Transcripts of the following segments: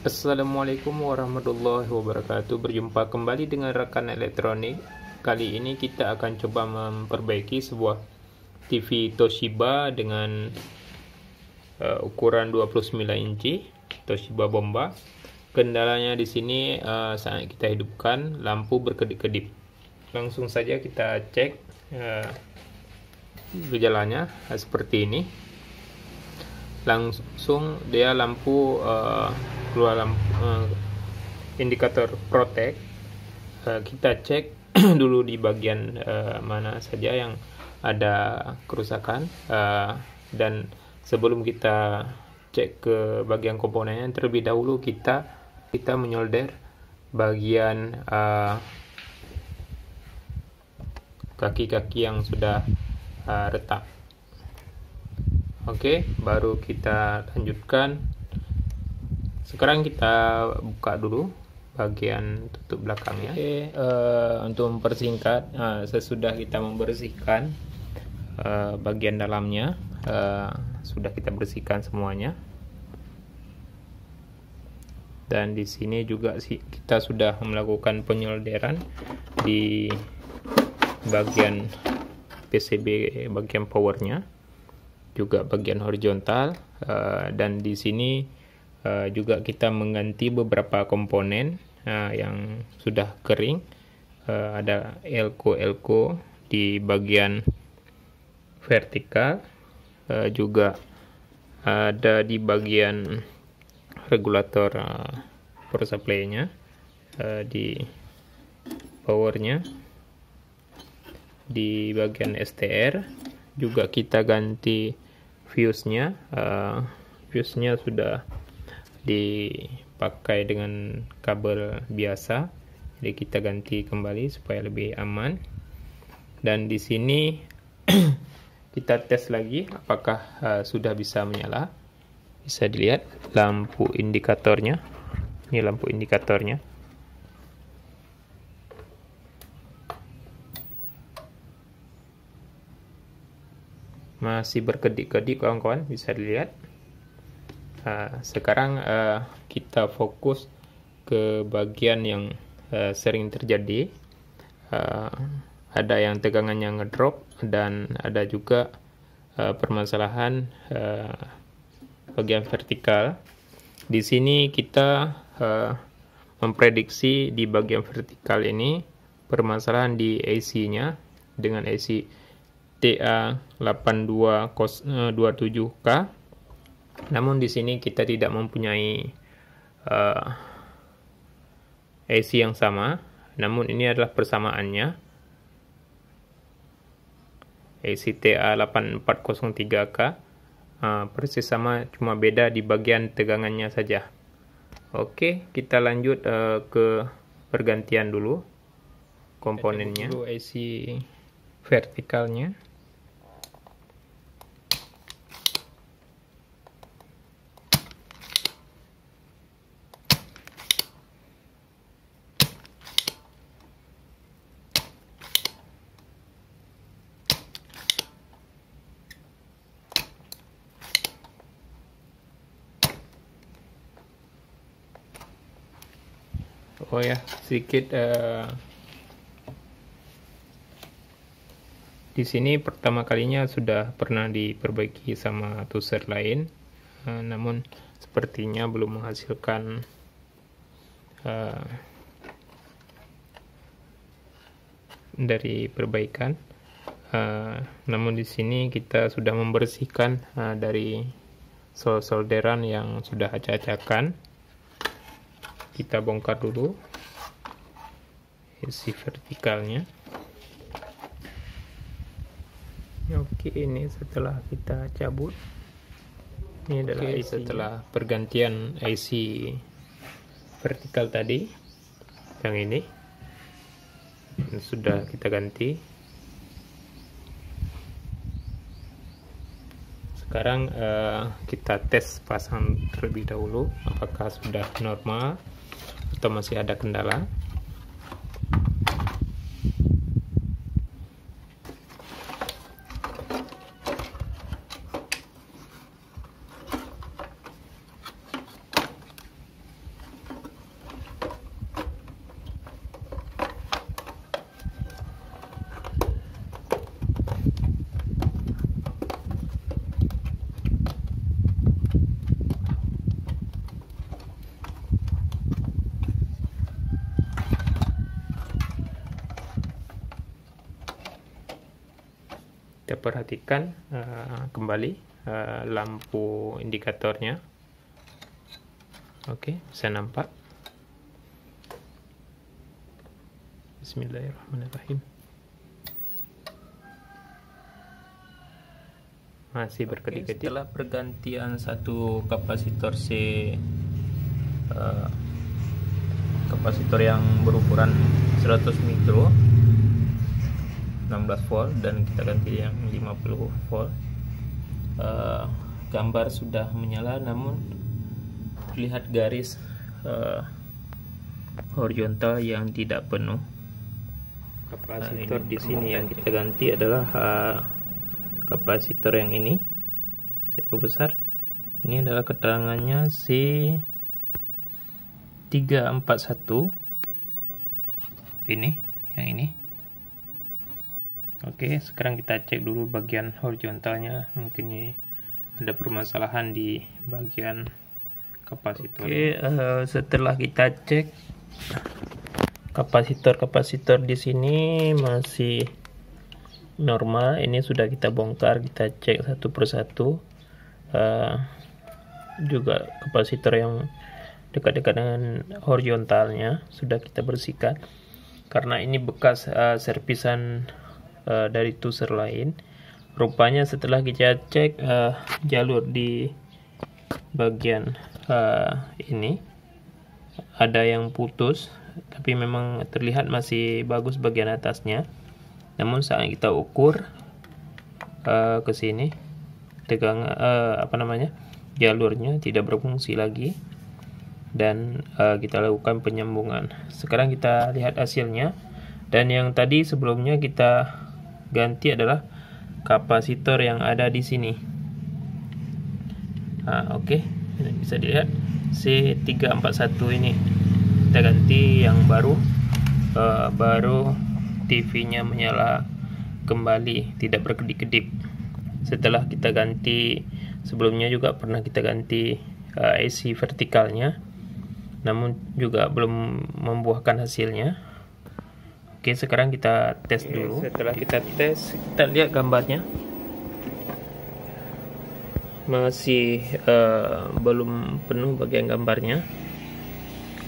Assalamualaikum warahmatullahi wabarakatuh. Berjumpa kembali dengan rekan elektronik. Kali ini kita akan coba memperbaiki sebuah TV Toshiba dengan ukuran 29 inci Toshiba Bomba. Kendalanya di sini saat kita hidupkan lampu berkedip-kedip. Langsung saja kita cek gejalanya seperti ini. Langsung dia lampu keluar indikator protect. Kita cek dulu di bagian mana saja yang ada kerusakan, dan sebelum kita cek ke bagian komponennya, terlebih dahulu kita menyolder bagian kaki-kaki yang sudah retak. Oke, baru kita lanjutkan. Sekarang kita buka dulu bagian tutup belakangnya. Oke, untuk mempersingkat, sesudah kita membersihkan bagian dalamnya, sudah kita bersihkan semuanya. Dan di sini juga kita sudah melakukan penyolderan di bagian PCB, bagian powernya, juga bagian horizontal, dan di sini juga kita mengganti beberapa komponen yang sudah kering. Ada elko di bagian vertikal, juga ada di bagian regulator power supply-nya, di powernya, di bagian STR juga kita ganti fuse-nya. Fuse-nya sudah dipakai dengan kabel biasa, jadi kita ganti kembali supaya lebih aman. Dan di sini kita tes lagi apakah sudah bisa menyala. Bisa dilihat lampu indikatornya. Ini lampu indikatornya. Masih berkedip-kedip kawan-kawan, bisa dilihat. Sekarang kita fokus ke bagian yang sering terjadi. Ada yang tegangannya ngedrop, dan ada juga permasalahan bagian vertikal. Di sini kita memprediksi di bagian vertikal ini permasalahan di AC-nya dengan AC TA8227K. Namun di sini kita tidak mempunyai AC yang sama, namun ini adalah persamaannya. AC TA8403K persis sama, cuma beda di bagian tegangannya saja. Oke, kita lanjut ke pergantian dulu komponennya. Dulu AC vertikalnya. Oh ya, sedikit di sini pertama kalinya sudah pernah diperbaiki sama tuser lain, namun sepertinya belum menghasilkan dari perbaikan. Namun di sini kita sudah membersihkan dari solderan yang sudah acak-acakan. Kita bongkar dulu isi vertikalnya. Oke, ini setelah kita cabut. Ini adalah setelah pergantian IC vertikal tadi, yang ini sudah kita ganti. Sekarang kita tes pasang terlebih dahulu, apakah sudah normal atau masih ada kendala. kita perhatikan kembali lampu indikatornya. Oke, bisa nampak. Bismillahirrahmanirrahim. Masih berkedip-kedip. Setelah pergantian satu kapasitor kapasitor yang berukuran 100 mikro 16 volt dan kita ganti yang 50 volt, gambar sudah menyala, namun terlihat garis horizontal yang tidak penuh. Kapasitor di sini yang kita ganti adalah kapasitor yang ini, sepa besar. Ini adalah keterangannya C341. Ini, yang ini. Oke, sekarang kita cek dulu bagian horizontalnya. Mungkin ini ada permasalahan di bagian kapasitor. Oke, setelah kita cek kapasitor di sini masih normal. Ini sudah kita bongkar, kita cek satu persatu. Juga kapasitor yang dekat-dekat dengan horizontalnya sudah kita bersihkan, karena ini bekas servisan dari tuser lain. Rupanya setelah kita cek jalur di bagian ini ada yang putus, tapi memang terlihat masih bagus bagian atasnya. Namun saat kita ukur ke sini, jalurnya tidak berfungsi lagi, dan kita lakukan penyambungan. Sekarang kita lihat hasilnya, dan yang tadi sebelumnya kita ganti adalah kapasitor yang ada di sini. Oke, bisa dilihat C341 ini kita ganti yang baru. Baru TV-nya menyala kembali, tidak berkedip-kedip. Setelah kita ganti, sebelumnya juga pernah kita ganti AC vertikalnya, namun juga belum membuahkan hasilnya. Oke, sekarang kita tes dulu. Setelah kita tes, kita lihat gambarnya masih belum penuh bagian gambarnya,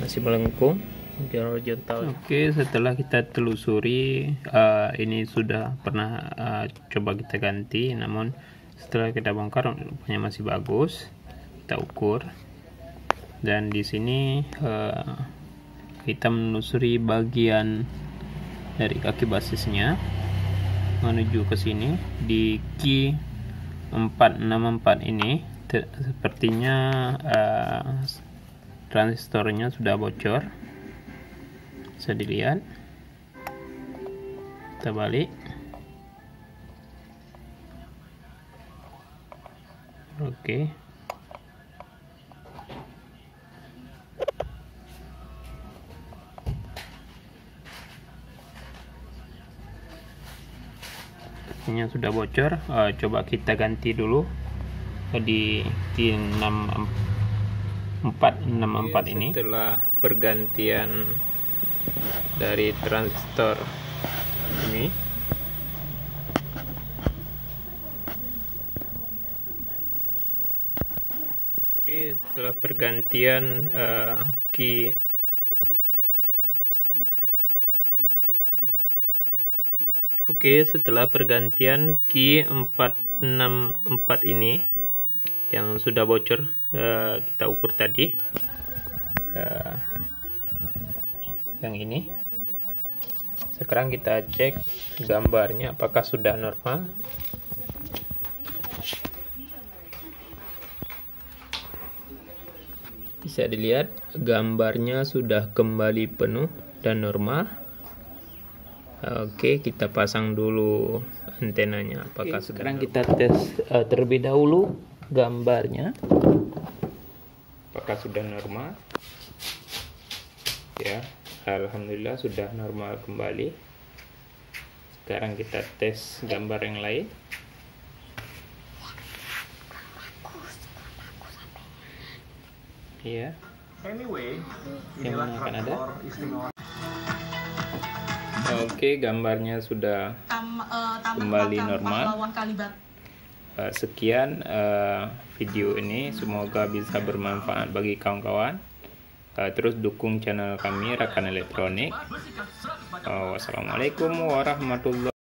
masih melengkung bagian horizontal. Oke, setelah kita telusuri, ini sudah pernah coba kita ganti, namun setelah kita bongkar rupanya masih bagus. Kita ukur, dan di sini kita menelusuri bagian dari kaki basisnya menuju ke sini di Q464 ini. Sepertinya transistornya sudah bocor, bisa dilihat. Kita balik. Oke. Sudah bocor. Coba kita ganti dulu di Q464 ini. Setelah pergantian dari transistor ini, oke, setelah pergantian setelah pergantian Q464 ini yang sudah bocor, kita ukur tadi, yang ini. Sekarang kita cek gambarnya apakah sudah normal. Bisa dilihat gambarnya sudah kembali penuh dan normal. Oke, kita pasang dulu antenanya. Apakah sekarang kita tes terlebih dahulu gambarnya apakah sudah normal. Ya, alhamdulillah sudah normal kembali. Sekarang kita tes gambar yang lain. Ya, yang mana akan ada. Oke, gambarnya sudah kembali normal. Sekian video ini, semoga bisa bermanfaat bagi kawan-kawan. Terus dukung channel kami Rakan Elektronik. Wassalamualaikum warahmatullahi wabarakatuh.